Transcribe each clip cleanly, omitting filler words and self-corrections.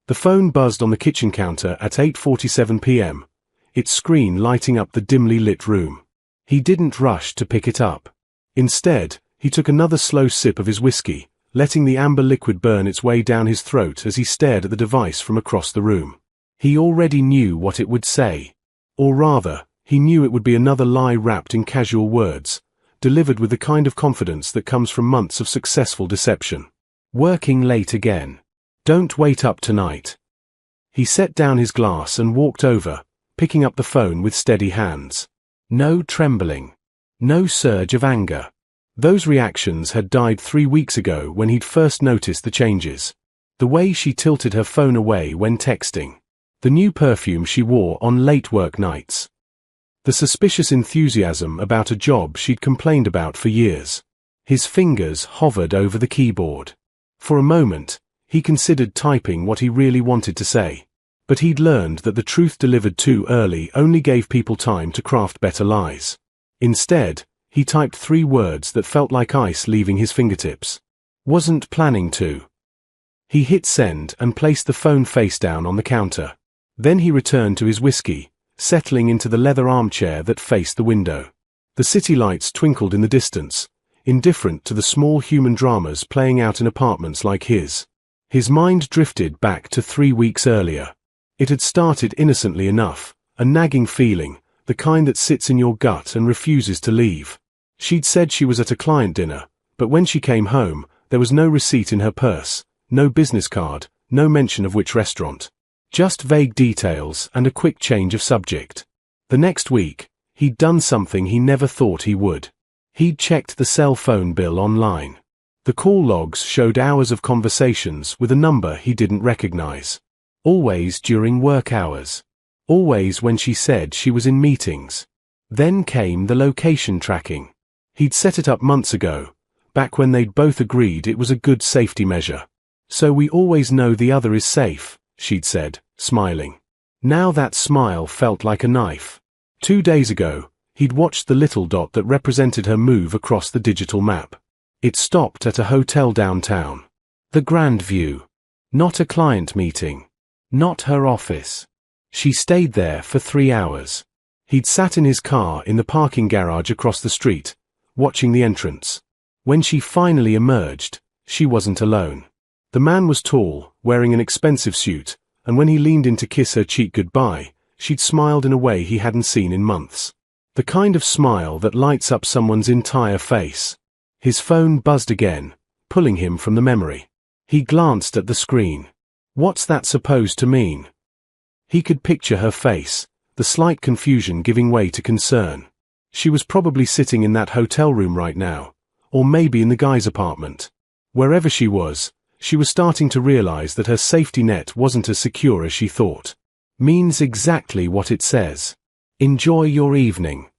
The phone buzzed on the kitchen counter at 8:47 p.m., its screen lighting up the dimly lit room. He didn't rush to pick it up. Instead, he took another slow sip of his whiskey, letting the amber liquid burn its way down his throat as he stared at the device from across the room. He already knew what it would say. Or rather, he knew it would be another lie wrapped in casual words, delivered with the kind of confidence that comes from months of successful deception. Working late again. Don't wait up tonight. He set down his glass and walked over, picking up the phone with steady hands. No trembling. No surge of anger. Those reactions had died 3 weeks ago when he'd first noticed the changes. The way she tilted her phone away when texting. The new perfume she wore on late work nights. The suspicious enthusiasm about a job she'd complained about for years. His fingers hovered over the keyboard. For a moment, he considered typing what he really wanted to say. But he'd learned that the truth delivered too early only gave people time to craft better lies. Instead, he typed 3 words that felt like ice leaving his fingertips. Wasn't planning to. He hit send and placed the phone face down on the counter. Then he returned to his whiskey, settling into the leather armchair that faced the window. The city lights twinkled in the distance, indifferent to the small human dramas playing out in apartments like his. His mind drifted back to 3 weeks earlier. It had started innocently enough, a nagging feeling, the kind that sits in your gut and refuses to leave. She'd said she was at a client dinner, but when she came home, there was no receipt in her purse, no business card, no mention of which restaurant. Just vague details and a quick change of subject. The next week, he'd done something he never thought he would. He'd checked the cell phone bill online. The call logs showed hours of conversations with a number he didn't recognize. Always during work hours. Always when she said she was in meetings. Then came the location tracking. He'd set it up months ago, back when they'd both agreed it was a good safety measure. So we always know the other is safe, she'd said, smiling. Now that smile felt like a knife. 2 days ago, he'd watched the little dot that represented her move across the digital map. It stopped at a hotel downtown. The Grand View. Not a client meeting. Not her office. She stayed there for 3 hours. He'd sat in his car in the parking garage across the street, watching the entrance. When she finally emerged, she wasn't alone. The man was tall, wearing an expensive suit, and when he leaned in to kiss her cheek goodbye, she'd smiled in a way he hadn't seen in months. The kind of smile that lights up someone's entire face. His phone buzzed again, pulling him from the memory. He glanced at the screen. What's that supposed to mean? He could picture her face, the slight confusion giving way to concern. She was probably sitting in that hotel room right now, or maybe in the guy's apartment. Wherever she was starting to realize that her safety net wasn't as secure as she thought. Means exactly what it says. Enjoy your evening.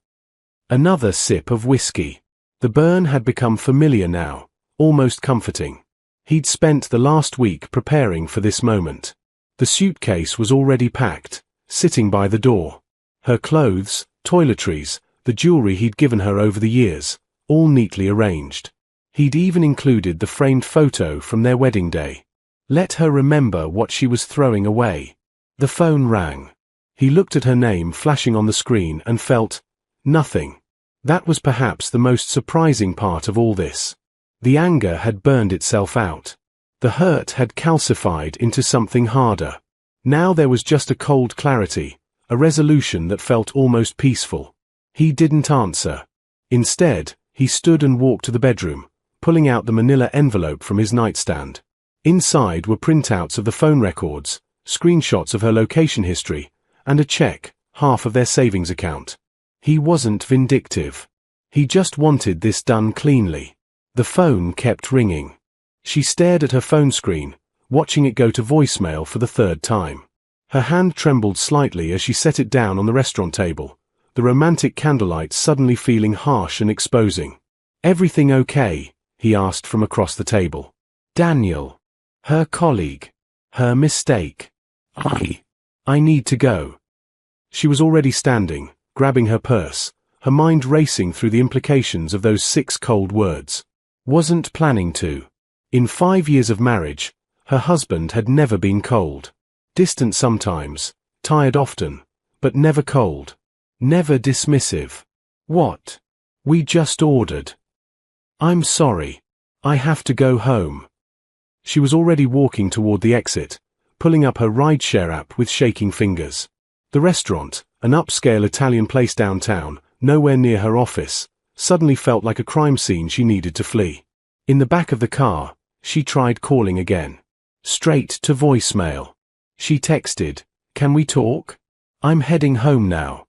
Another sip of whiskey. The burn had become familiar now, almost comforting. He'd spent the last week preparing for this moment. The suitcase was already packed, sitting by the door. Her clothes, toiletries, the jewelry he'd given her over the years, all neatly arranged. He'd even included the framed photo from their wedding day. Let her remember what she was throwing away. The phone rang. He looked at her name flashing on the screen and felt nothing. That was perhaps the most surprising part of all this. The anger had burned itself out. The hurt had calcified into something harder. Now there was just a cold clarity, a resolution that felt almost peaceful. He didn't answer. Instead, he stood and walked to the bedroom, pulling out the manila envelope from his nightstand. Inside were printouts of the phone records, screenshots of her location history, and a check, half of their savings account. He wasn't vindictive. He just wanted this done cleanly. The phone kept ringing. She stared at her phone screen, watching it go to voicemail for the 3rd time. Her hand trembled slightly as she set it down on the restaurant table, the romantic candlelight suddenly feeling harsh and exposing. Everything okay? He asked from across the table. Daniel. Her colleague. Her mistake. I need to go. She was already standing, grabbing her purse, her mind racing through the implications of those 6 cold words. Wasn't planning to. In 5 years of marriage, her husband had never been cold. Distant sometimes, tired often, but never cold. Never dismissive. What? We just ordered. I'm sorry. I have to go home. She was already walking toward the exit, pulling up her rideshare app with shaking fingers. The restaurant, an upscale Italian place downtown, nowhere near her office, suddenly felt like a crime scene she needed to flee. In the back of the car, she tried calling again. Straight to voicemail. She texted, "Can we talk? I'm heading home now."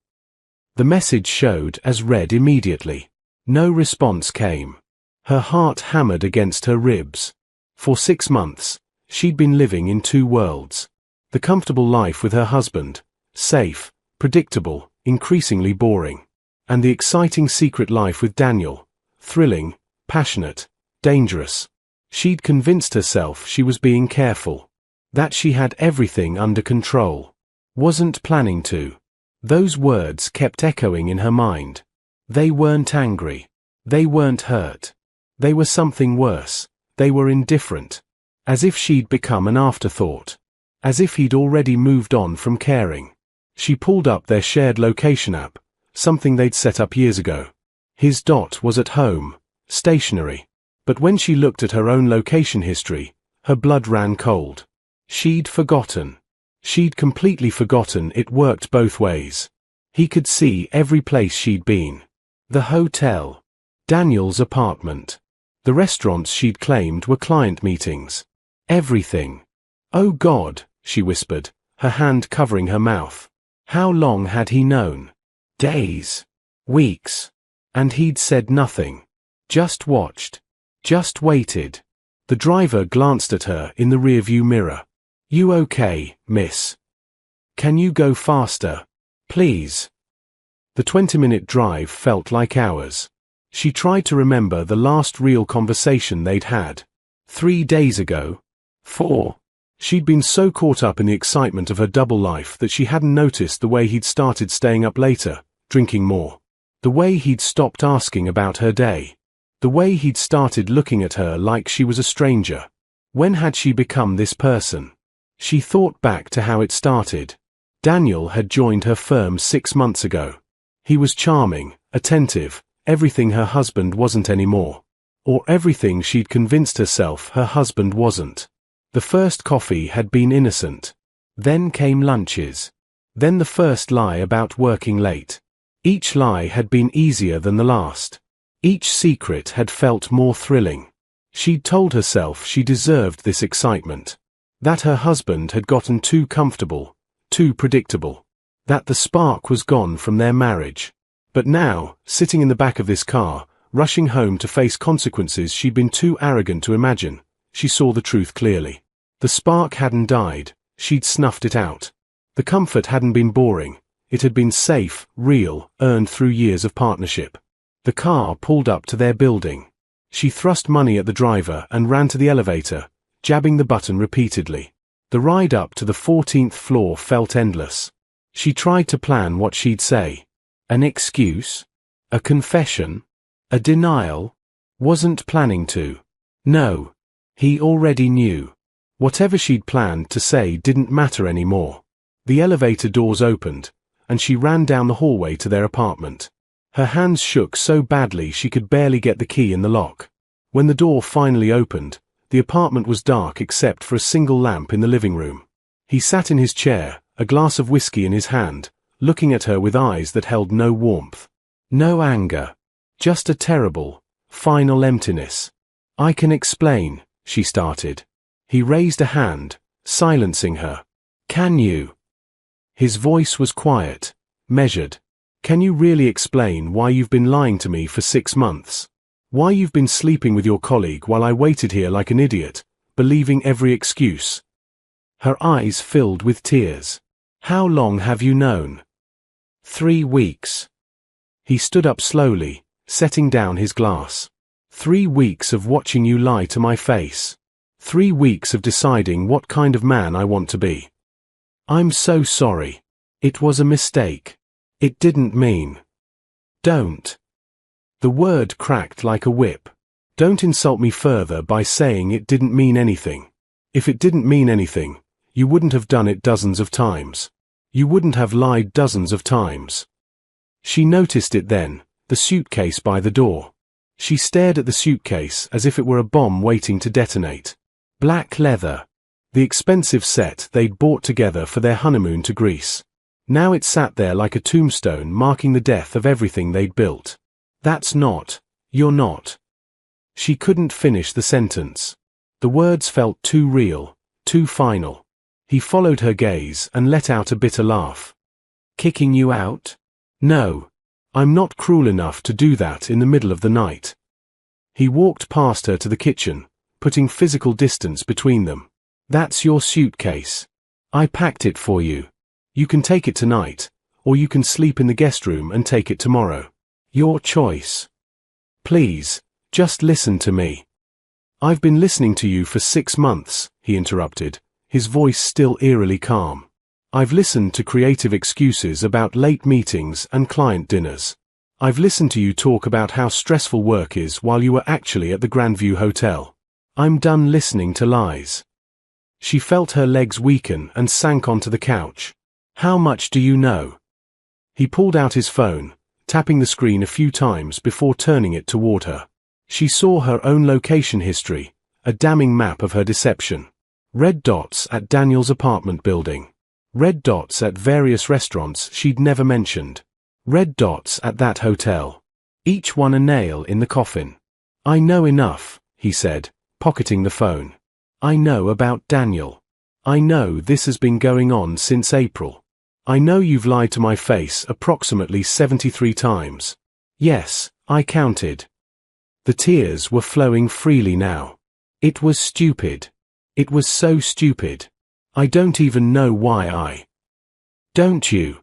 The message showed as read immediately. No response came. Her heart hammered against her ribs. For 6 months, she'd been living in two worlds. The comfortable life with her husband, safe, predictable, increasingly boring. And the exciting secret life with Daniel, thrilling, passionate, dangerous. She'd convinced herself she was being careful. That she had everything under control. Wasn't planning to. Those words kept echoing in her mind. They weren't angry. They weren't hurt. They were something worse. They were indifferent. As if she'd become an afterthought. As if he'd already moved on from caring. She pulled up their shared location app, something they'd set up years ago. His dot was at home, stationary. But when she looked at her own location history, her blood ran cold. She'd forgotten. She'd completely forgotten it worked both ways. He could see every place she'd been. The hotel. Daniel's apartment. The restaurants she'd claimed were client meetings. Everything. Oh God, she whispered, her hand covering her mouth. How long had he known? Days. Weeks. And he'd said nothing. Just watched. Just waited. The driver glanced at her in the rearview mirror. "You okay, miss? Can you go faster? Please?" The 20-minute drive felt like hours. She tried to remember the last real conversation they'd had. 3 days ago? 4. She'd been so caught up in the excitement of her double life that she hadn't noticed the way he'd started staying up later, drinking more. The way he'd stopped asking about her day. The way he'd started looking at her like she was a stranger. When had she become this person? She thought back to how it started. Daniel had joined her firm 6 months ago. He was charming, attentive, everything her husband wasn't anymore. Or everything she'd convinced herself her husband wasn't. The first coffee had been innocent. Then came lunches. Then the first lie about working late. Each lie had been easier than the last. Each secret had felt more thrilling. She'd told herself she deserved this excitement. That her husband had gotten too comfortable, too predictable. That the spark was gone from their marriage. But now, sitting in the back of this car, rushing home to face consequences she'd been too arrogant to imagine, she saw the truth clearly. The spark hadn't died, she'd snuffed it out. The comfort hadn't been boring, it had been safe, real, earned through years of partnership. The car pulled up to their building. She thrust money at the driver and ran to the elevator, jabbing the button repeatedly. The ride up to the 14th floor felt endless. She tried to plan what she'd say. An excuse? A confession? A denial? Wasn't planning to. No. He already knew. Whatever she'd planned to say didn't matter anymore. The elevator doors opened, and she ran down the hallway to their apartment. Her hands shook so badly she could barely get the key in the lock. When the door finally opened, the apartment was dark except for a single lamp in the living room. He sat in his chair, a glass of whiskey in his hand, looking at her with eyes that held no warmth. No anger. Just a terrible, final emptiness. "I can explain," she started. He raised a hand, silencing her. "Can you?" His voice was quiet, measured. "Can you really explain why you've been lying to me for 6 months? Why you've been sleeping with your colleague while I waited here like an idiot, believing every excuse?" Her eyes filled with tears. "How long have you known?" 3 weeks. He stood up slowly, setting down his glass. 3 weeks of watching you lie to my face. 3 weeks of deciding what kind of man I want to be. I'm so sorry. It was a mistake. It didn't mean. Don't. The word cracked like a whip. Don't insult me further by saying it didn't mean anything. If it didn't mean anything, you wouldn't have done it dozens of times. You wouldn't have lied dozens of times. She noticed it then, the suitcase by the door. She stared at the suitcase as if it were a bomb waiting to detonate. Black leather. The expensive set they'd bought together for their honeymoon to Greece. Now it sat there like a tombstone marking the death of everything they'd built. You're not. She couldn't finish the sentence. The words felt too real, too final. He followed her gaze and let out a bitter laugh. Kicking you out? No. I'm not cruel enough to do that in the middle of the night. He walked past her to the kitchen, putting physical distance between them. That's your suitcase. I packed it for you. You can take it tonight, or you can sleep in the guest room and take it tomorrow. Your choice. Please, just listen to me. I've been listening to you for 6 months, he interrupted, his voice still eerily calm. I've listened to creative excuses about late meetings and client dinners. I've listened to you talk about how stressful work is while you were actually at the Grandview Hotel. I'm done listening to lies. She felt her legs weaken and sank onto the couch. How much do you know? He pulled out his phone, tapping the screen a few times before turning it toward her. She saw her own location history, a damning map of her deception. Red dots at Daniel's apartment building. Red dots at various restaurants she'd never mentioned. Red dots at that hotel. Each one a nail in the coffin. I know enough, he said, pocketing the phone. I know about Daniel. I know this has been going on since April. I know you've lied to my face approximately 73 times. Yes, I counted. The tears were flowing freely now. It was stupid. It was so stupid. I don't even know why Don't you?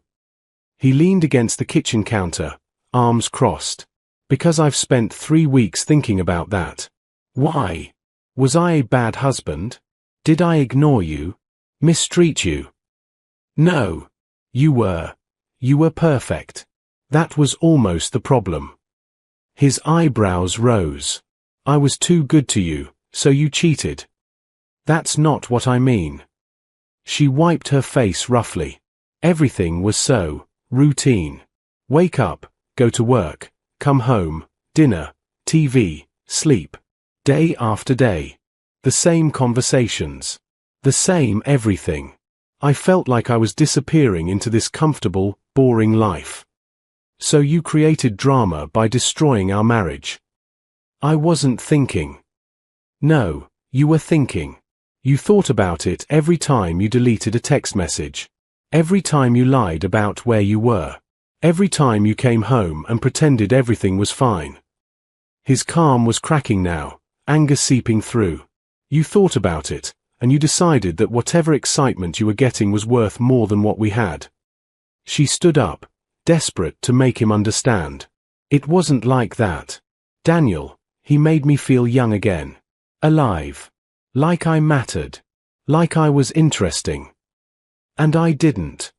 He leaned against the kitchen counter, arms crossed. Because I've spent 3 weeks thinking about that. Why? Was I a bad husband? Did I ignore you? Mistreat you? No. You were perfect. That was almost the problem. His eyebrows rose. I was too good to you, so you cheated. That's not what I mean. She wiped her face roughly. Everything was so routine. Wake up, go to work, come home, dinner, TV, sleep. Day after day. The same conversations. The same everything. I felt like I was disappearing into this comfortable, boring life. So you created drama by destroying our marriage. I wasn't thinking. No, you were thinking. You thought about it every time you deleted a text message. Every time you lied about where you were. Every time you came home and pretended everything was fine. His calm was cracking now, anger seeping through. You thought about it, and you decided that whatever excitement you were getting was worth more than what we had. She stood up, desperate to make him understand. It wasn't like that. Daniel, he made me feel young again. Alive. Like I mattered. Like I was interesting. And I didn't.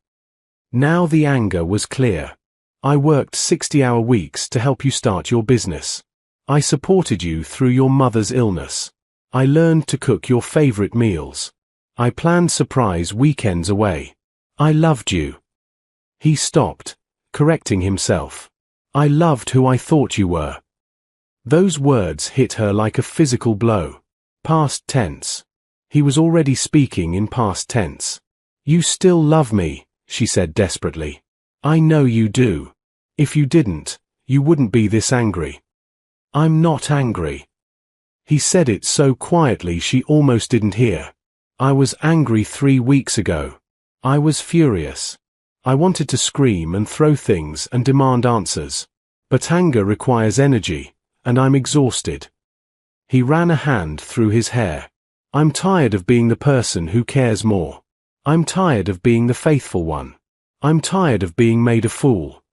Now the anger was clear. I worked 60-hour weeks to help you start your business. I supported you through your mother's illness. I learned to cook your favorite meals. I planned surprise weekends away. I loved you. He stopped, correcting himself. I loved who I thought you were. Those words hit her like a physical blow. Past tense. He was already speaking in past tense. You still love me, she said desperately. I know you do. If you didn't, you wouldn't be this angry. I'm not angry. He said it so quietly she almost didn't hear. I was angry 3 weeks ago. I was furious. I wanted to scream and throw things and demand answers. But anger requires energy, and I'm exhausted. He ran a hand through his hair. I'm tired of being the person who cares more. I'm tired of being the faithful one. I'm tired of being made a fool.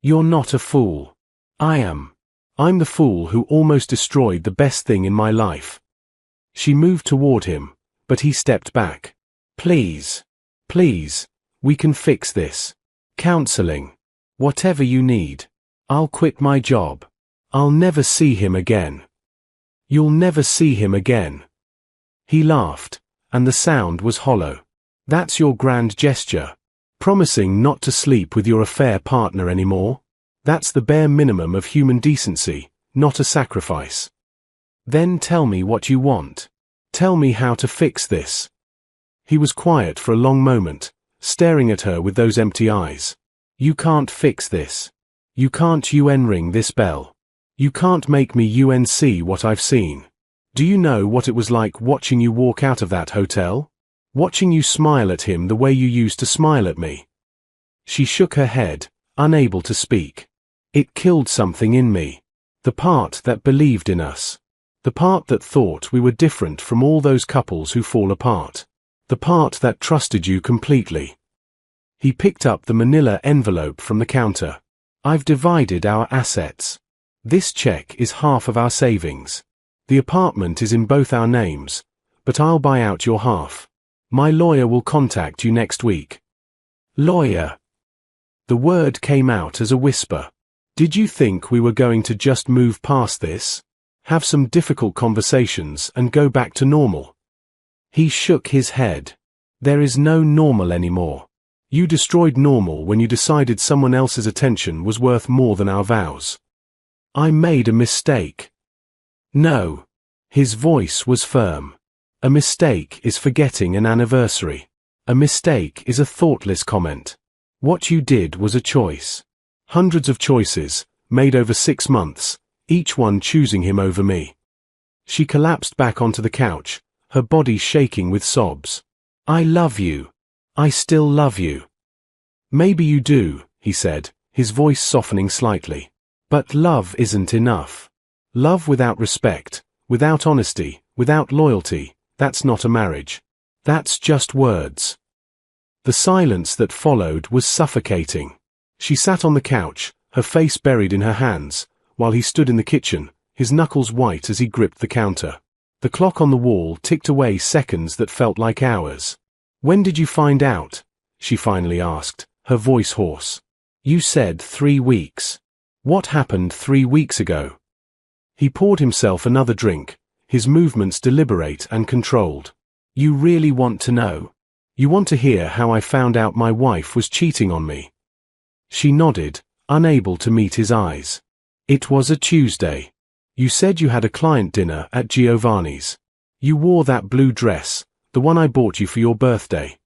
You're not a fool. I am. I'm the fool who almost destroyed the best thing in my life. She moved toward him, but he stepped back. Please. Please. We can fix this. Counseling. Whatever you need. I'll quit my job. I'll never see him again. You'll never see him again. He laughed, and the sound was hollow. That's your grand gesture. Promising not to sleep with your affair partner anymore? That's the bare minimum of human decency, not a sacrifice. Then tell me what you want. Tell me how to fix this. He was quiet for a long moment, staring at her with those empty eyes. You can't fix this. You can't ring this bell. You can't make me see what I've seen. Do you know what it was like watching you walk out of that hotel? Watching you smile at him the way you used to smile at me. She shook her head, unable to speak. It killed something in me. The part that believed in us. The part that thought we were different from all those couples who fall apart. The part that trusted you completely. He picked up the manila envelope from the counter. I've divided our assets. This check is half of our savings. The apartment is in both our names, but I'll buy out your half. My lawyer will contact you next week. Lawyer. The word came out as a whisper. Did you think we were going to just move past this? Have some difficult conversations and go back to normal? He shook his head. There is no normal anymore. You destroyed normal when you decided someone else's attention was worth more than our vows. I made a mistake. No. His voice was firm. A mistake is forgetting an anniversary. A mistake is a thoughtless comment. What you did was a choice. Hundreds of choices, made over 6 months, each one choosing him over me. She collapsed back onto the couch, her body shaking with sobs. I love you. I still love you. Maybe you do, he said, his voice softening slightly. But love isn't enough. Love without respect, without honesty, without loyalty, that's not a marriage. That's just words. The silence that followed was suffocating. She sat on the couch, her face buried in her hands, while he stood in the kitchen, his knuckles white as he gripped the counter. The clock on the wall ticked away seconds that felt like hours. When did you find out? She finally asked, her voice hoarse. You said 3 weeks. What happened 3 weeks ago? He poured himself another drink, his movements deliberate and controlled. You really want to know? You want to hear how I found out my wife was cheating on me? She nodded, unable to meet his eyes. It was a Tuesday. You said you had a client dinner at Giovanni's. You wore that blue dress, the one I bought you for your birthday.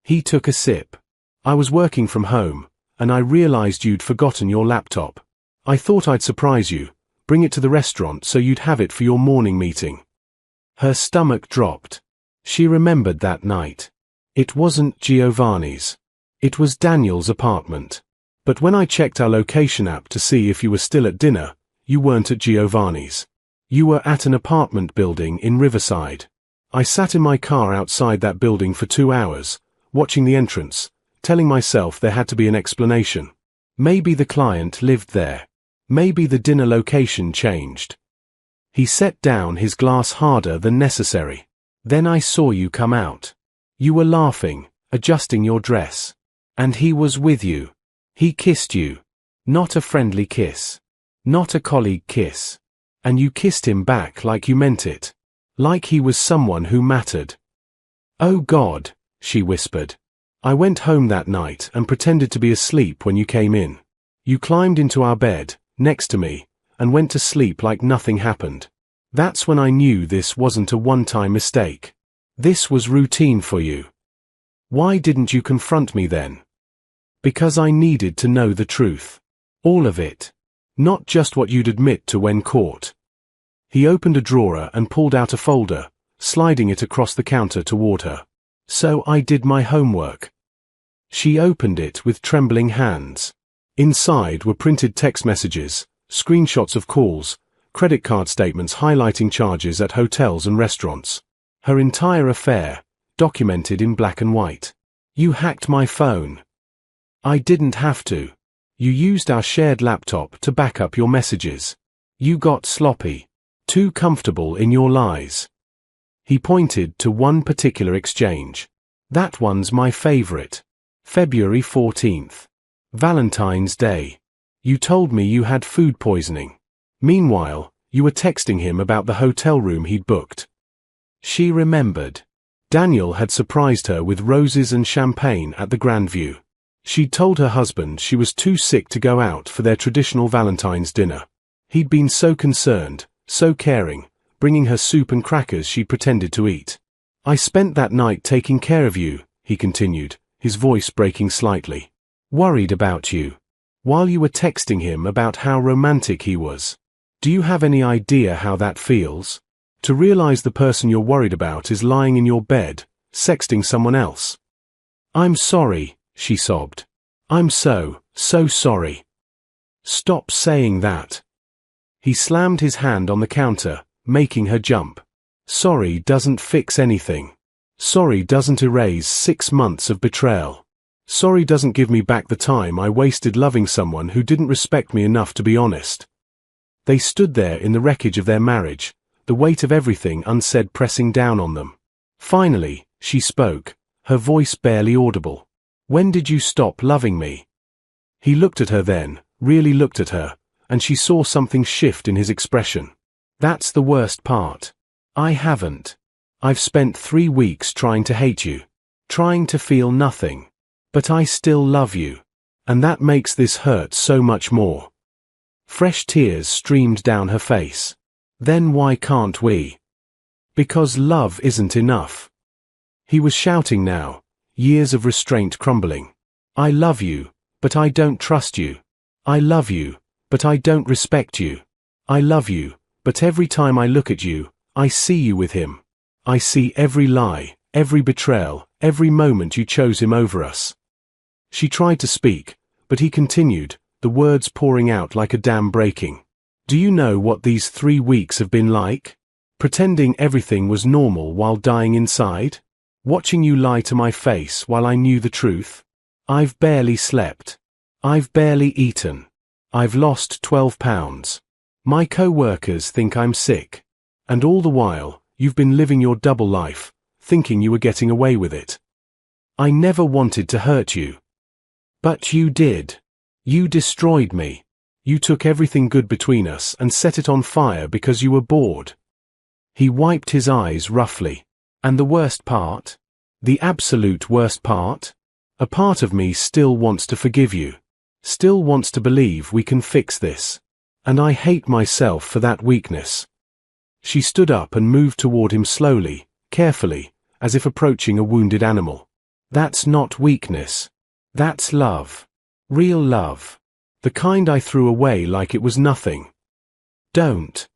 He took a sip. I was working from home, and I realized you'd forgotten your laptop. I thought I'd surprise you, bring it to the restaurant so you'd have it for your morning meeting. Her stomach dropped. She remembered that night. It wasn't Giovanni's. It was Daniel's apartment. But when I checked our location app to see if you were still at dinner, you weren't at Giovanni's. You were at an apartment building in Riverside. I sat in my car outside that building for 2 hours, watching the entrance, telling myself there had to be an explanation. Maybe the client lived there. Maybe the dinner location changed. He set down his glass harder than necessary. Then I saw you come out. You were laughing, adjusting your dress. And he was with you. He kissed you. Not a friendly kiss. Not a colleague kiss. And you kissed him back like you meant it. Like he was someone who mattered. Oh God, she whispered. I went home that night and pretended to be asleep when you came in. You climbed into our bed, next to me, and went to sleep like nothing happened. That's when I knew this wasn't a one-time mistake. This was routine for you. Why didn't you confront me then? Because I needed to know the truth. All of it. Not just what you'd admit to when caught. He opened a drawer and pulled out a folder, sliding it across the counter toward her. So I did my homework. She opened it with trembling hands. Inside were printed text messages, screenshots of calls, credit card statements highlighting charges at hotels and restaurants. Her entire affair, documented in black and white. You hacked my phone. I didn't have to. You used our shared laptop to back up your messages. You got sloppy. Too comfortable in your lies. He pointed to one particular exchange. That one's my favorite. February 14th. Valentine's Day. You told me you had food poisoning. Meanwhile, you were texting him about the hotel room he'd booked. She remembered. Daniel had surprised her with roses and champagne at the Grandview. She'd told her husband she was too sick to go out for their traditional Valentine's dinner. He'd been so concerned, so caring, bringing her soup and crackers she pretended to eat. "I spent that night taking care of you," he continued, his voice breaking slightly. "Worried about you. While you were texting him about how romantic he was. Do you have any idea how that feels? To realize the person you're worried about is lying in your bed, sexting someone else." "I'm sorry," she sobbed. "I'm so sorry." "Stop saying that." He slammed his hand on the counter, making her jump. "Sorry doesn't fix anything. Sorry doesn't erase 6 months of betrayal. Sorry doesn't give me back the time I wasted loving someone who didn't respect me enough to be honest." They stood there in the wreckage of their marriage, the weight of everything unsaid pressing down on them. Finally, she spoke, her voice barely audible. "When did you stop loving me?" He looked at her then, really looked at her, and she saw something shift in his expression. "That's the worst part. I haven't. I've spent 3 weeks trying to hate you, trying to feel nothing. But I still love you. And that makes this hurt so much more." Fresh tears streamed down her face. "Then why can't we?" "Because love isn't enough." He was shouting now, years of restraint crumbling. "I love you, but I don't trust you. I love you, but I don't respect you. I love you, but every time I look at you, I see you with him. I see every lie, every betrayal, every moment you chose him over us." She tried to speak, but he continued, the words pouring out like a dam breaking. "Do you know what these 3 weeks have been like? Pretending everything was normal while dying inside? Watching you lie to my face while I knew the truth? I've barely slept. I've barely eaten. I've lost 12 pounds. My co-workers think I'm sick. And all the while, you've been living your double life, thinking you were getting away with it. I never wanted to hurt you. But you did. You destroyed me. You took everything good between us and set it on fire because you were bored." He wiped his eyes roughly. "And the worst part? The absolute worst part? A part of me still wants to forgive you. Still wants to believe we can fix this. And I hate myself for that weakness." She stood up and moved toward him slowly, carefully, as if approaching a wounded animal. "That's not weakness. That's love. Real love. The kind I threw away like it was nothing. Don't."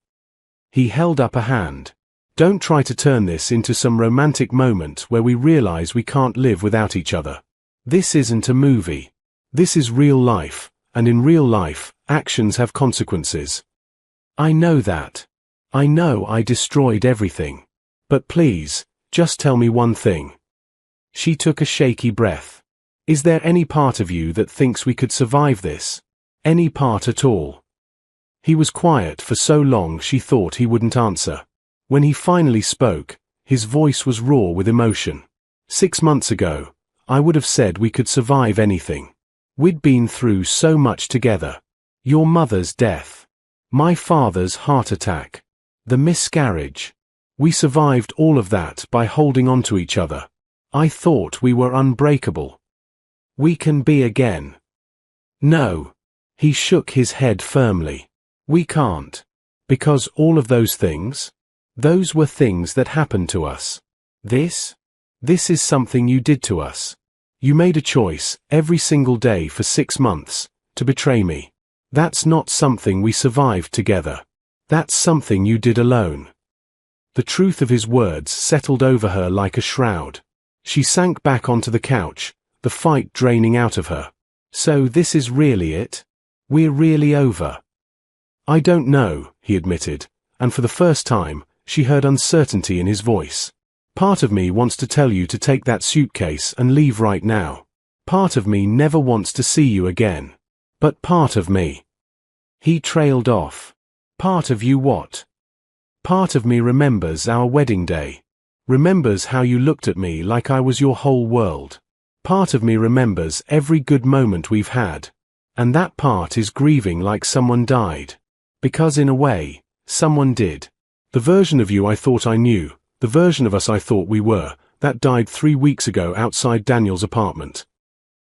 He held up a hand. "Don't try to turn this into some romantic moment where we realize we can't live without each other. This isn't a movie. This is real life, and in real life, actions have consequences. I know that. I know I destroyed everything. But please, just tell me one thing." She took a shaky breath. "Is there any part of you that thinks we could survive this? Any part at all?" He was quiet for so long she thought he wouldn't answer. When he finally spoke, his voice was raw with emotion. 6 months ago, I would have said we could survive anything. We'd been through so much together. Your mother's death. My father's heart attack. The miscarriage. We survived all of that by holding on to each other. I thought we were unbreakable. We can be again." "No." He shook his head firmly. "We can't. Because all of those things? Those were things that happened to us. This is something you did to us. You made a choice, every single day for 6 months, to betray me. That's not something we survived together. That's something you did alone." The truth of his words settled over her like a shroud. She sank back onto the couch, the fight draining out of her. "So this is really it? We're really over?" "I don't know," he admitted, and for the first time, she heard uncertainty in his voice. "Part of me wants to tell you to take that suitcase and leave right now. Part of me never wants to see you again. But part of me." He trailed off. "Part of you what?" "Part of me remembers our wedding day. Remembers how you looked at me like I was your whole world. Part of me remembers every good moment we've had. And that part is grieving like someone died. Because in a way, someone did. The version of you I thought I knew, the version of us I thought we were, that died 3 weeks ago outside Daniel's apartment.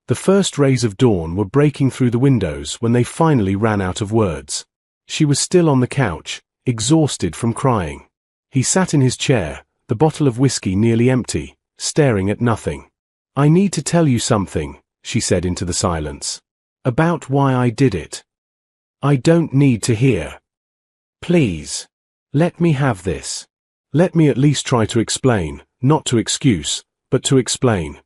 The first rays of dawn were breaking through the windows when they finally ran out of words. She was still on the couch, exhausted from crying. He sat in his chair, the bottle of whiskey nearly empty, staring at nothing. "I need to tell you something," she said into the silence. "About why I did it." "I don't need to hear. Please. Let me have this." "Let me at least try to explain, not to excuse, but to explain."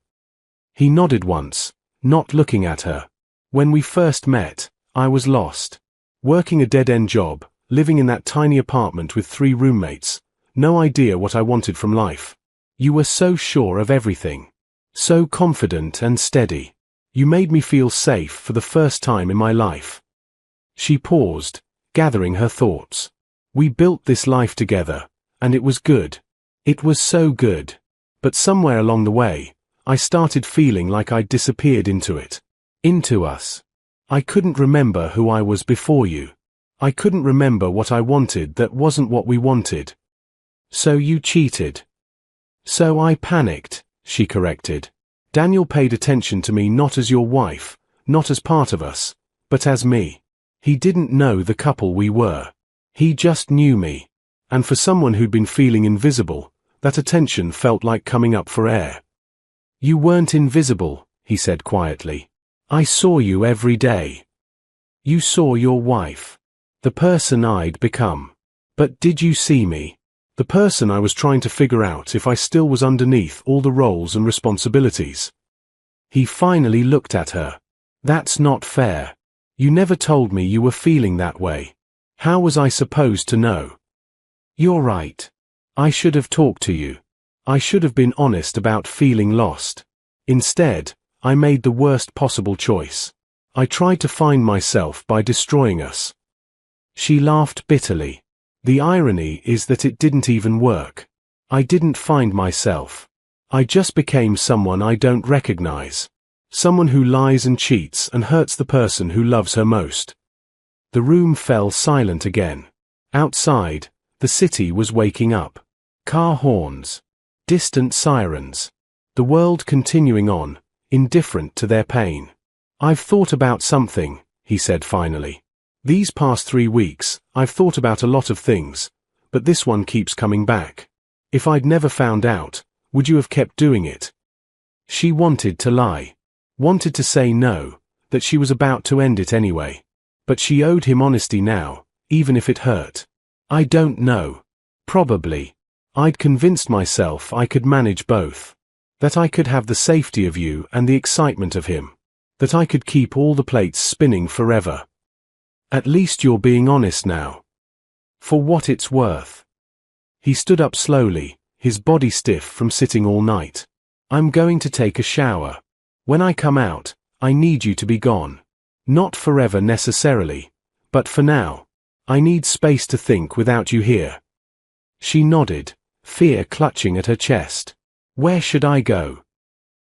He nodded once, not looking at her. "When we first met, I was lost. Working a dead-end job, living in that tiny apartment with 3 roommates, no idea what I wanted from life. You were so sure of everything. So confident and steady. You made me feel safe for the first time in my life." She paused, gathering her thoughts. "We built this life together, and it was good. It was so good. But somewhere along the way, I started feeling like I'd disappeared into it. Into us. I couldn't remember who I was before you. I couldn't remember what I wanted that wasn't what we wanted. So you cheated." "So I panicked," she corrected. "Daniel paid attention to me not as your wife, not as part of us, but as me. He didn't know the couple we were. He just knew me. And for someone who'd been feeling invisible, that attention felt like coming up for air." "You weren't invisible," he said quietly. "I saw you every day. You saw your wife. The person I'd become. But did you see me? The person I was trying to figure out if I still was underneath all the roles and responsibilities." He finally looked at her. "That's not fair. You never told me you were feeling that way. How was I supposed to know?" "You're right. I should have talked to you. I should have been honest about feeling lost. Instead, I made the worst possible choice. I tried to find myself by destroying us." She laughed bitterly. "The irony is that it didn't even work. I didn't find myself. I just became someone I don't recognize. Someone who lies and cheats and hurts the person who loves her most." The room fell silent again. Outside, the city was waking up. Car horns. Distant sirens. The world continuing on, indifferent to their pain. "I've thought about something," he said finally. "These past 3 weeks, I've thought about a lot of things, but this one keeps coming back. If I'd never found out, would you have kept doing it?" She wanted to lie. Wanted to say no, that she was about to end it anyway. But she owed him honesty now, even if it hurt. "I don't know. Probably. I'd convinced myself I could manage both. That I could have the safety of you and the excitement of him. That I could keep all the plates spinning forever. At least you're being honest now. For what it's worth." He stood up slowly, his body stiff from sitting all night. "I'm going to take a shower. When I come out, I need you to be gone. Not forever necessarily, but for now. I need space to think without you here." She nodded, fear clutching at her chest. "Where should I go?"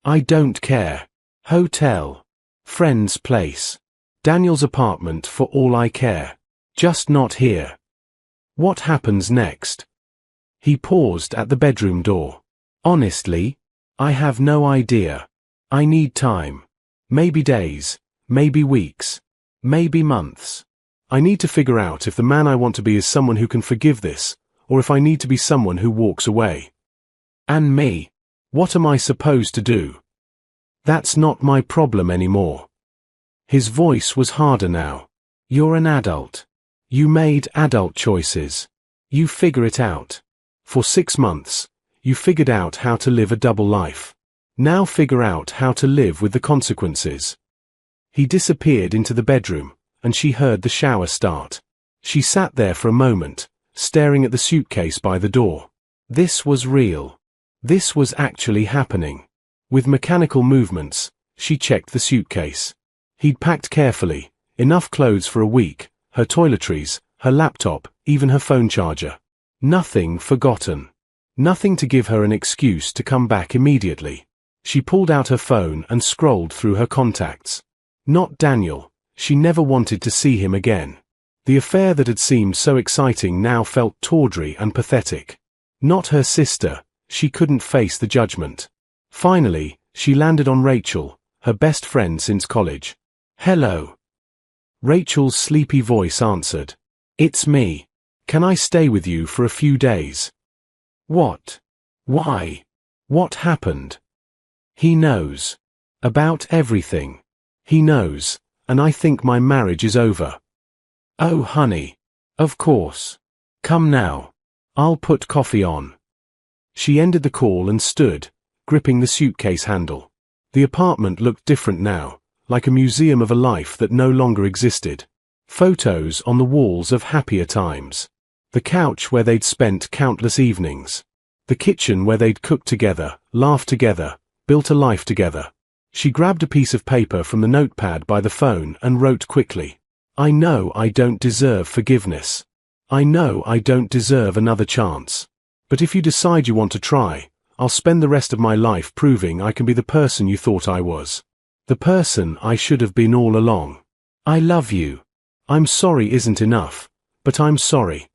"I don't care. Hotel. Friend's place. Daniel's apartment for all I care. Just not here." "What happens next?" He paused at the bedroom door. "Honestly, I have no idea. I need time. Maybe days, maybe weeks, maybe months. I need to figure out if the man I want to be is someone who can forgive this, or if I need to be someone who walks away. And me? What am I supposed to do? That's not my problem anymore." His voice was harder now. "You're an adult. You made adult choices. You figure it out. For 6 months, you figured out how to live a double life. Now figure out how to live with the consequences." He disappeared into the bedroom, and she heard the shower start. She sat there for a moment, staring at the suitcase by the door. This was real. This was actually happening. With mechanical movements, she checked the suitcase. He'd packed carefully, enough clothes for a week, her toiletries, her laptop, even her phone charger. Nothing forgotten. Nothing to give her an excuse to come back immediately. She pulled out her phone and scrolled through her contacts. Not Daniel. She never wanted to see him again. The affair that had seemed so exciting now felt tawdry and pathetic. Not her sister. She couldn't face the judgment. Finally, she landed on Rachel, her best friend since college. "Hello." Rachel's sleepy voice answered. "It's me. Can I stay with you for a few days?" "What? Why? What happened?" "He knows. About everything. He knows, and I think my marriage is over." "Oh, honey. Of course. Come now. I'll put coffee on." She ended the call and stood, gripping the suitcase handle. The apartment looked different now, like a museum of a life that no longer existed. Photos on the walls of happier times. The couch where they'd spent countless evenings. The kitchen where they'd cooked together, laughed together, built a life together. She grabbed a piece of paper from the notepad by the phone and wrote quickly. "I know I don't deserve forgiveness. I know I don't deserve another chance. But if you decide you want to try, I'll spend the rest of my life proving I can be the person you thought I was. The person I should have been all along. I love you. I'm sorry isn't enough, but I'm sorry."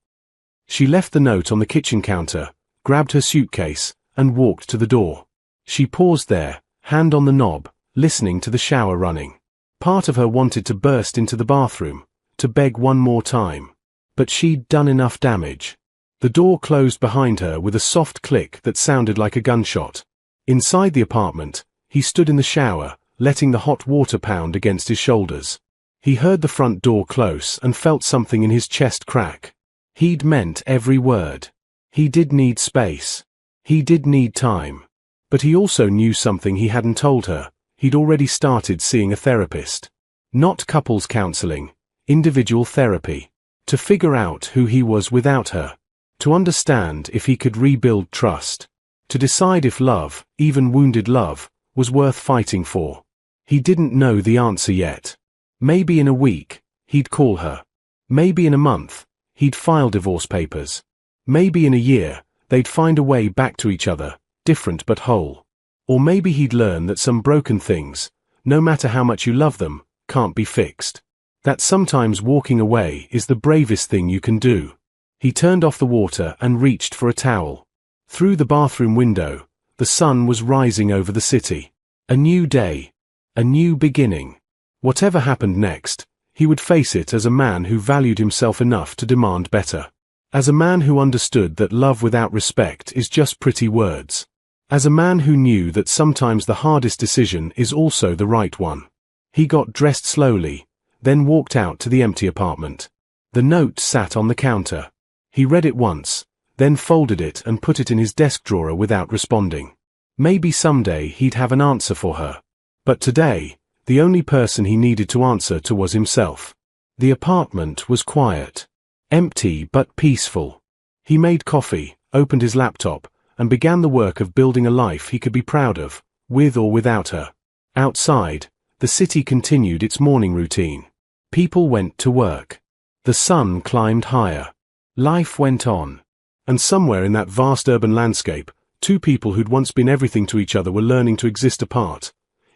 She left the note on the kitchen counter, grabbed her suitcase, and walked to the door. She paused there, hand on the knob, listening to the shower running. Part of her wanted to burst into the bathroom, to beg one more time. But she'd done enough damage. The door closed behind her with a soft click that sounded like a gunshot. Inside the apartment, he stood in the shower, letting the hot water pound against his shoulders. He heard the front door close and felt something in his chest crack. He'd meant every word. He did need space. He did need time. But he also knew something he hadn't told her. He'd already started seeing a therapist. Not couples counseling, individual therapy. To figure out who he was without her. To understand if he could rebuild trust. To decide if love, even wounded love, was worth fighting for. He didn't know the answer yet. Maybe in a week, he'd call her. Maybe in a month, he'd file divorce papers. Maybe in a year, they'd find a way back to each other, different but whole. Or maybe he'd learn that some broken things, no matter how much you love them, can't be fixed. That sometimes walking away is the bravest thing you can do. He turned off the water and reached for a towel. Through the bathroom window, the sun was rising over the city. A new day. A new beginning. Whatever happened next, he would face it as a man who valued himself enough to demand better. As a man who understood that love without respect is just pretty words. As a man who knew that sometimes the hardest decision is also the right one. He got dressed slowly, then walked out to the empty apartment. The note sat on the counter. He read it once, then folded it and put it in his desk drawer without responding. Maybe someday he'd have an answer for her. But today, the only person he needed to answer to was himself. The apartment was quiet. Empty but peaceful. He made coffee, opened his laptop, and began the work of building a life he could be proud of, with or without her. Outside, the city continued its morning routine. People went to work. The sun climbed higher. Life went on. And somewhere in that vast urban landscape, two people who'd once been everything to each other were learning to exist apart,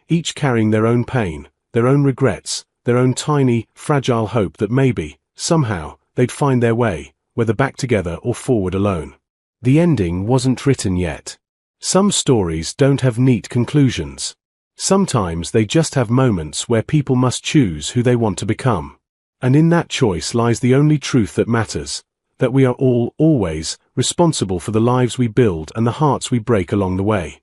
each carrying their own pain, their own regrets, their own tiny, fragile hope that maybe, somehow, they'd find their way, whether back together or forward alone. The ending wasn't written yet. Some stories don't have neat conclusions. Sometimes they just have moments where people must choose who they want to become. And in that choice lies the only truth that matters, that we are all, always, responsible for the lives we build and the hearts we break along the way.